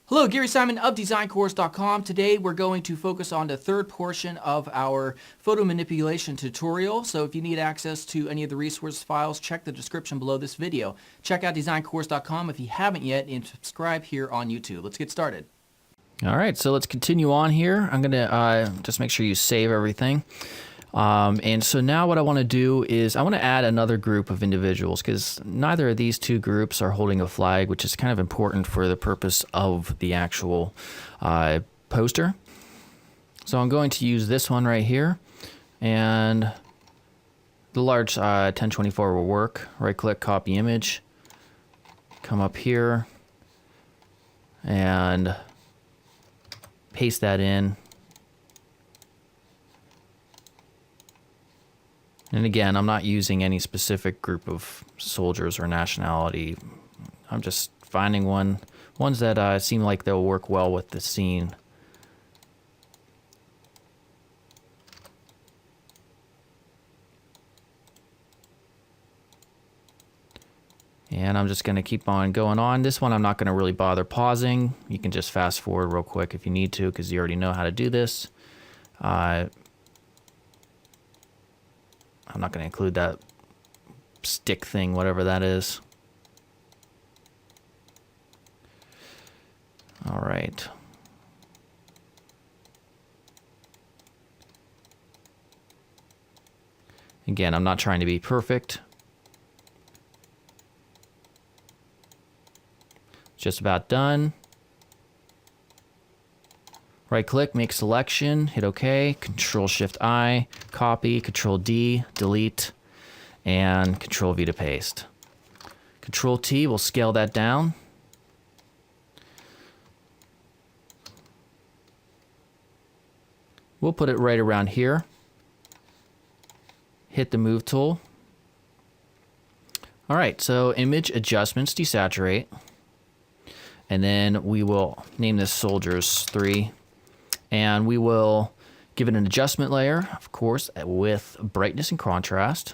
Hello, Gary Simon of DesignCourse.com. Today we're going to focus on the third portion of our photo manipulation tutorial. So if you need access to any of the resource files, check the description below this video. Check out DesignCourse.com if you haven't yet, and subscribe here on YouTube. Let's get started. All right, so let's continue on here. I'm going to just make sure you save everything. And so now what I want to do is I want to add another group of individuals because neither of these two groups are holding a flag, which is kind of important for the purpose of the actual poster. So I'm going to use this one right here, and the large 1024 will work. Right click, copy image, come up here and paste that in. And again, I'm not using any specific group of soldiers or nationality. I'm just finding ones that seem like they'll work well with the scene. And I'm just going to keep on going on. This one I'm not going to really bother pausing. You can just fast forward real quick if you need to because you already know how to do this. I'm not going to include that stick thing, whatever that is. All right. Again, I'm not trying to be perfect. Just about done. Right click, make selection, hit OK, Control Shift I, copy, Control D, delete, and Control V to paste. Control T will scale that down. We'll put it right around here. Hit the move tool. All right, so image adjustments, desaturate. And then we will name this soldiers 3. And we will give it an adjustment layer, of course, with brightness and contrast.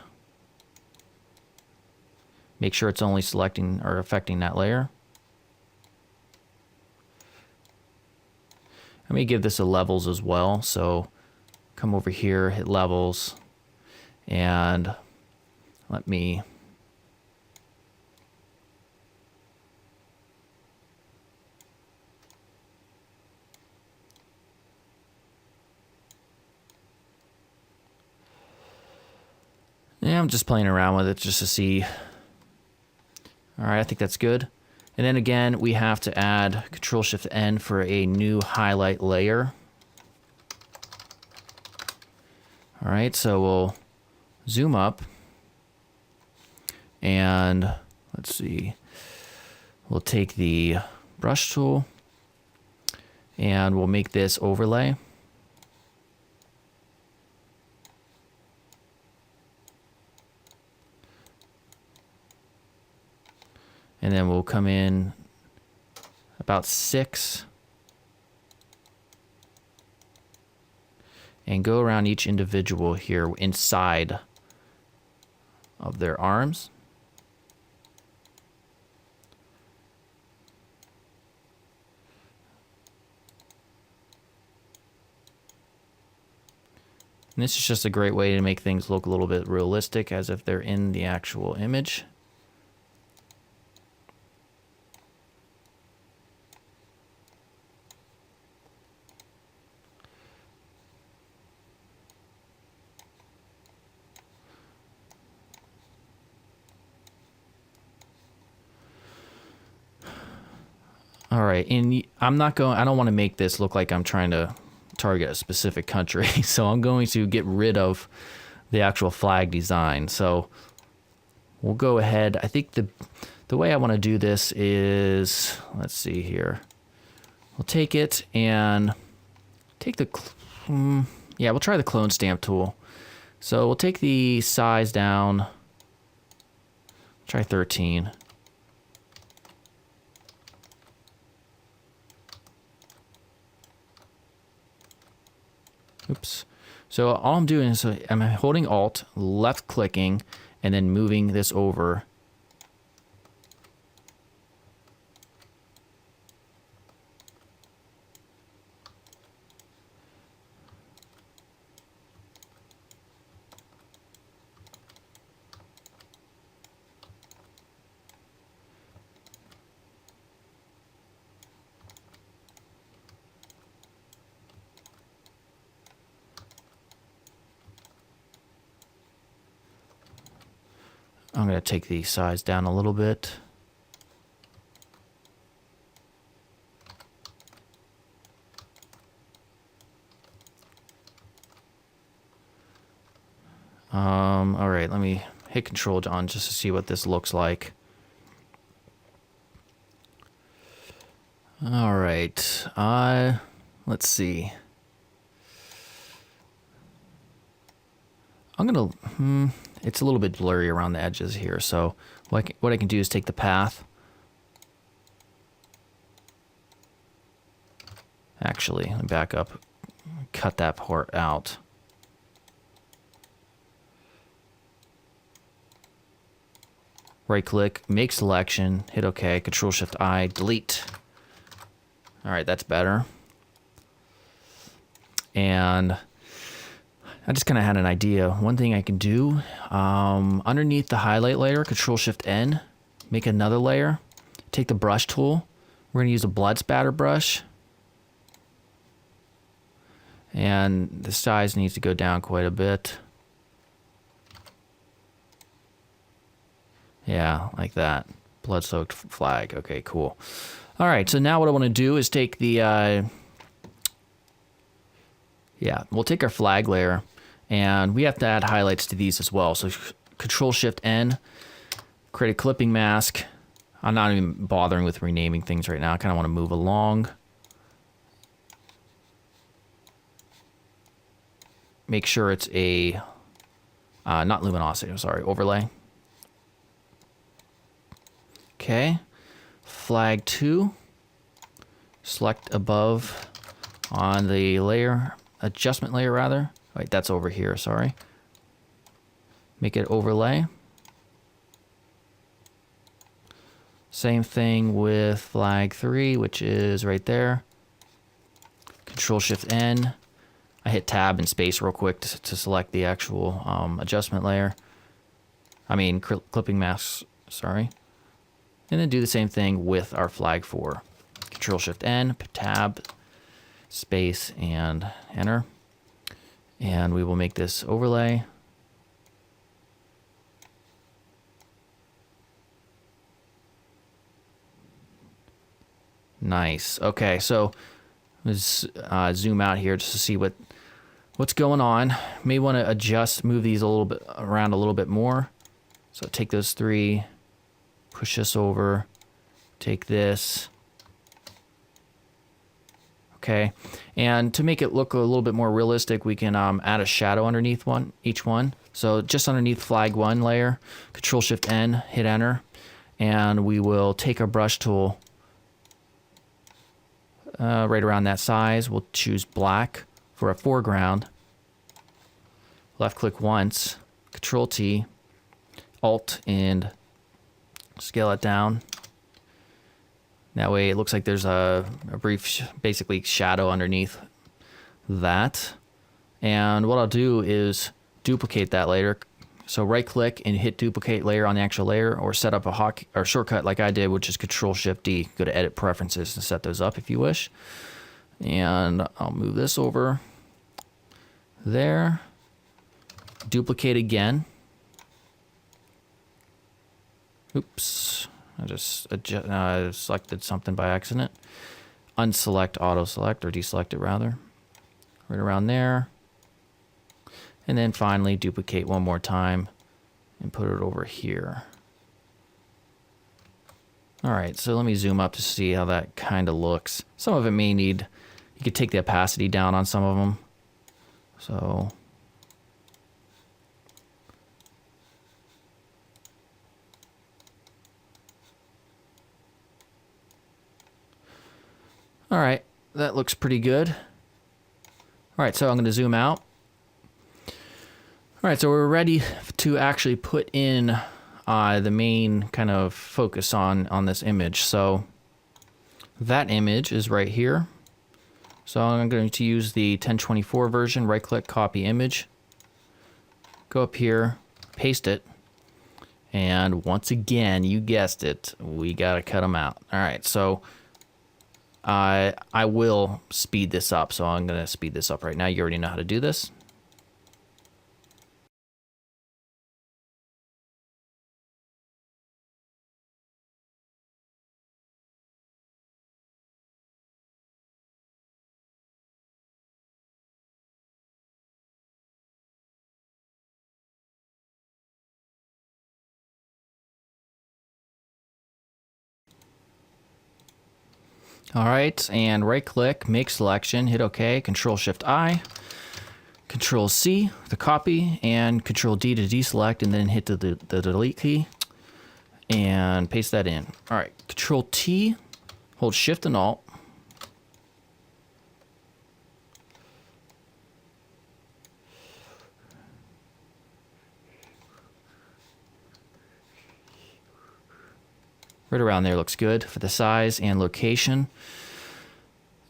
Make sure it's only selecting or affecting that layer. Let me give this a levels as well. So come over here, hit levels, and let me I'm just playing around with it just to see. All right, I think that's good. And then again, we have to add Control Shift N for a new highlight layer. All right, so we'll zoom up and let's see. We'll take the brush tool and we'll make this overlay. And then we'll come in about 6 and go around each individual here inside of their arms. And this is just a great way to make things look a little bit realistic as if they're in the actual image. All right, and I don't want to make this look like I'm trying to target a specific country, so I'm going to get rid of the actual flag design. So we'll go ahead. I think the way I want to do this is, let's see here. We'll take it and take the, we'll try the clone stamp tool. So we'll take the size down, try 13. Oops. So all I'm doing is I'm holding Alt, left clicking, and then moving this over. I'm going to take the size down a little bit. All right, let me hit Control John just to see what this looks like. All right, let's see. I'm gonna, it's a little bit blurry around the edges here, so what I can do is take the path. Actually, let me back up, cut that part out. Right click, make selection, hit OK, Control Shift I, delete. All right, that's better. And I just kind of had an idea. One thing I can do, underneath the highlight layer, Control Shift N, make another layer. Take the brush tool. We're gonna use a blood spatter brush. And the size needs to go down quite a bit. Yeah, like that. Blood-soaked flag. Okay, cool. All right, so now what I want to do is take the, we'll take our flag layer, and we have to add highlights to these as well. So Control-Shift-N, create a clipping mask. I'm not even bothering with renaming things right now. I kind of want to move along. Make sure it's a, not luminosity, I'm sorry, overlay. Okay, flag 2, select above on the layer, adjustment layer rather. Wait, that's over here, sorry. Make it overlay. Same thing with flag 3, which is right there. Control Shift N. I hit tab and space real quick to select the actual adjustment layer. I mean, clipping masks, sorry. And then do the same thing with our flag 4. Control Shift N, tab, space, and enter. And we will make this overlay. Nice. Okay, so let's zoom out here just to see what's going on. May want to move these a little bit around a little bit more. So take those 3. Push this over, take this. Okay, and to make it look a little bit more realistic, we can add a shadow underneath each one. So just underneath flag 1 layer, Control Shift N, hit enter, and we will take our brush tool right around that size. We'll choose black for a foreground. Left click once, Control T, Alt, and scale it down. That way it looks like there's a brief, basically shadow underneath that. And what I'll do is duplicate that layer. So right click and hit duplicate layer on the actual layer, or set up a shortcut like I did, which is Control Shift D. Go to edit preferences to set those up if you wish. And I'll move this over there. Duplicate again. Oops, I just selected something by accident. Unselect auto select, or deselect it rather. Right around there. And then finally duplicate one more time and put it over here. All right, so let me zoom up to see how that kind of looks. Some of it may need, you could take the opacity down on some of them. So all right, that looks pretty good. All right, so I'm going to zoom out. All right, so we're ready to actually put in the main kind of focus on this image. So that image is right here. So I'm going to use the 1024 version, right click, copy image, go up here, paste it, and once again, you guessed it, we got to cut them out. All right, so I will speed this up, so I'm going to speed this up right now. You already know how to do this. All right, and right click, make selection, hit OK, Control Shift I, Control C, the copy, and Control D to deselect, and then hit the delete key and paste that in. All right, Control T, hold Shift and Alt. Right around there looks good for the size and location.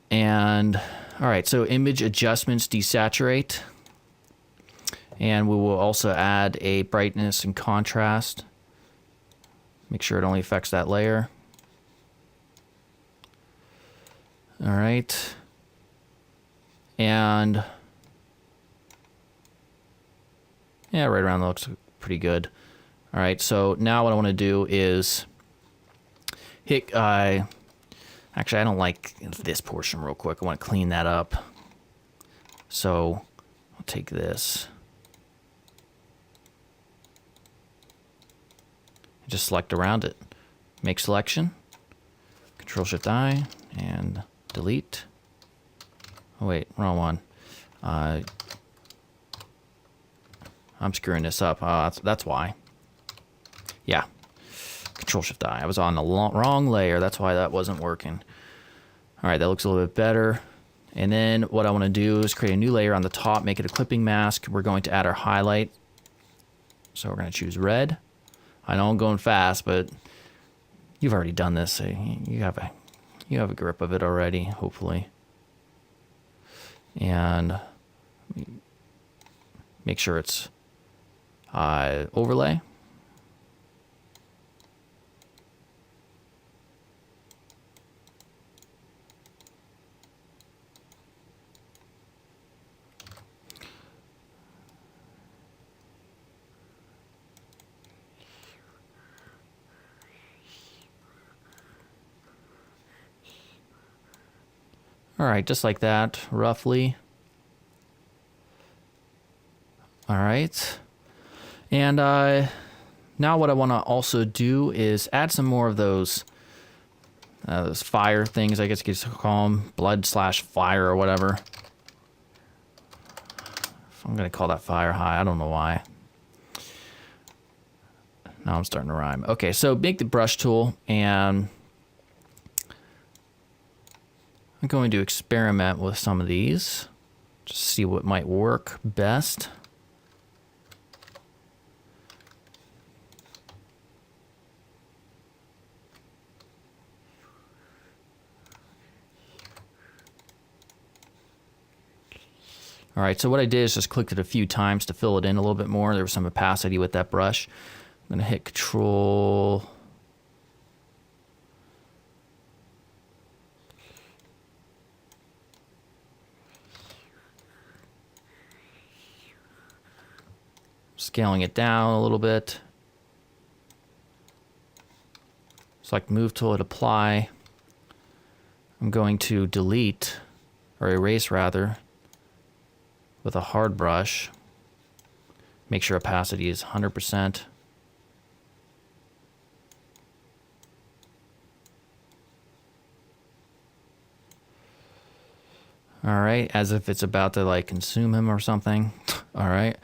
And all right, so image adjustments, desaturate. And we will also add a brightness and contrast. Make sure it only affects that layer. All right. And yeah, right around there looks pretty good. All right, so now what I want to do is hit, actually I don't like this portion real quick. I want to clean that up. So I'll take this. Just select around it. Make selection. Control Shift I and delete. Oh wait, wrong one. I'm screwing this up. That's why. Yeah. Control Shift I. I was on the wrong layer. That's why that wasn't working. All right, that looks a little bit better. And then what I want to do is create a new layer on the top, make it a clipping mask. We're going to add our highlight. So we're going to choose red. I know I'm going fast, but you've already done this. So you have a grip of it already, hopefully. And make sure it's overlay. All right, just like that, roughly. All right. And now what I want to also do is add some more of those fire things, I guess you could call them, blood/fire or whatever. I'm going to call that fire high. I don't know why. Now I'm starting to rhyme. Okay, so make the brush tool, and I'm going to experiment with some of these, just see what might work best. All right, so what I did is just clicked it a few times to fill it in a little bit more. There was some opacity with that brush. I'm going to hit Control. Scaling it down a little bit. Select Move Tool, hit Apply. I'm going to delete, or erase rather, with a hard brush. Make sure opacity is 100%. All right, as if it's about to like consume him or something. All right.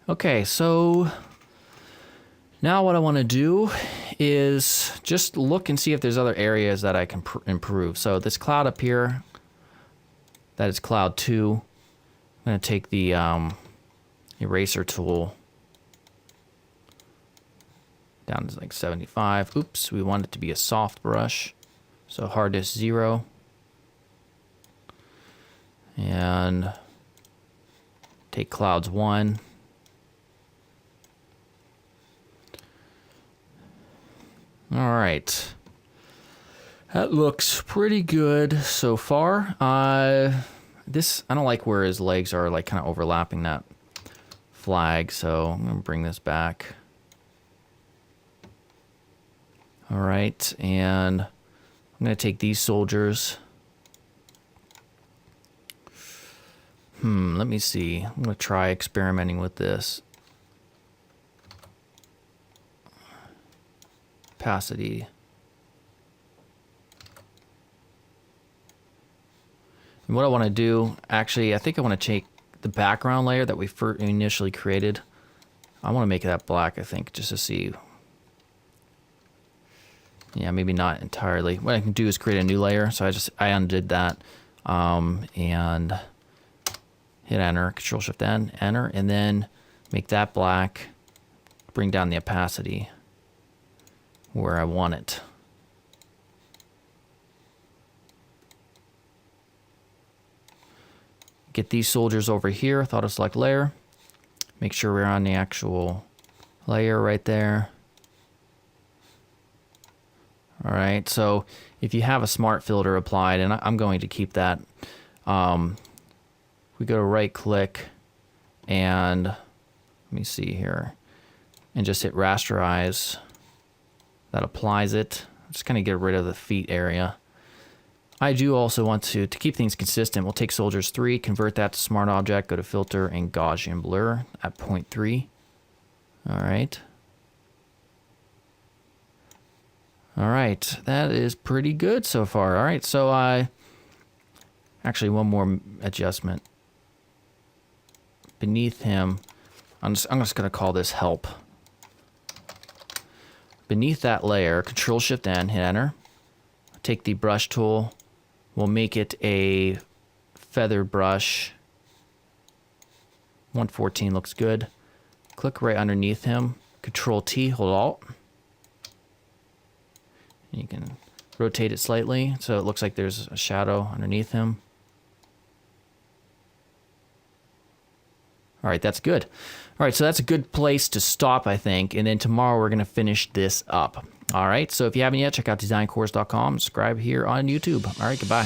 Okay, so now what I want to do is just look and see if there's other areas that I can improve. So this cloud up here, That is cloud 2. I'm going to take the eraser tool down to like 75. Oops, we want it to be a soft brush. So hardness 0. And take clouds 1. All right. That looks pretty good so far. I don't like where his legs are like kind of overlapping that flag, so I'm going to bring this back. All right, and I'm going to take these soldiers. Let me see. I'm going to try experimenting with this. Opacity. And what I want to do, actually, I think I want to take the background layer that we initially created. I want to make that black, I think, just to see. Yeah, maybe not entirely. What I can do is create a new layer. So I undid that and hit enter, Control Shift N, enter, and then make that black. Bring down the opacity where I want it. Get these soldiers over here, auto select layer. Make sure we're on the actual layer right there. All right, so if you have a smart filter applied, and I'm going to keep that, we go to right click and let me see here, and just hit rasterize. That applies it. Just kind of get rid of the feet area. I do also want to keep things consistent, we'll take soldiers 3, convert that to smart object, go to filter and Gaussian blur at 0.3. All right. All right, that is pretty good so far. All right, so actually one more adjustment. Beneath him, I'm just gonna call this help. Beneath that layer, Control Shift N, hit enter. Take the brush tool. We'll make it a feather brush. 114 looks good. Click right underneath him. Control T, hold Alt. You can rotate it slightly so it looks like there's a shadow underneath him. All right, that's good. All right, so that's a good place to stop, I think. And then tomorrow we're going to finish this up. All right, so if you haven't yet, check out designcourse.com. Subscribe here on YouTube. All right, goodbye.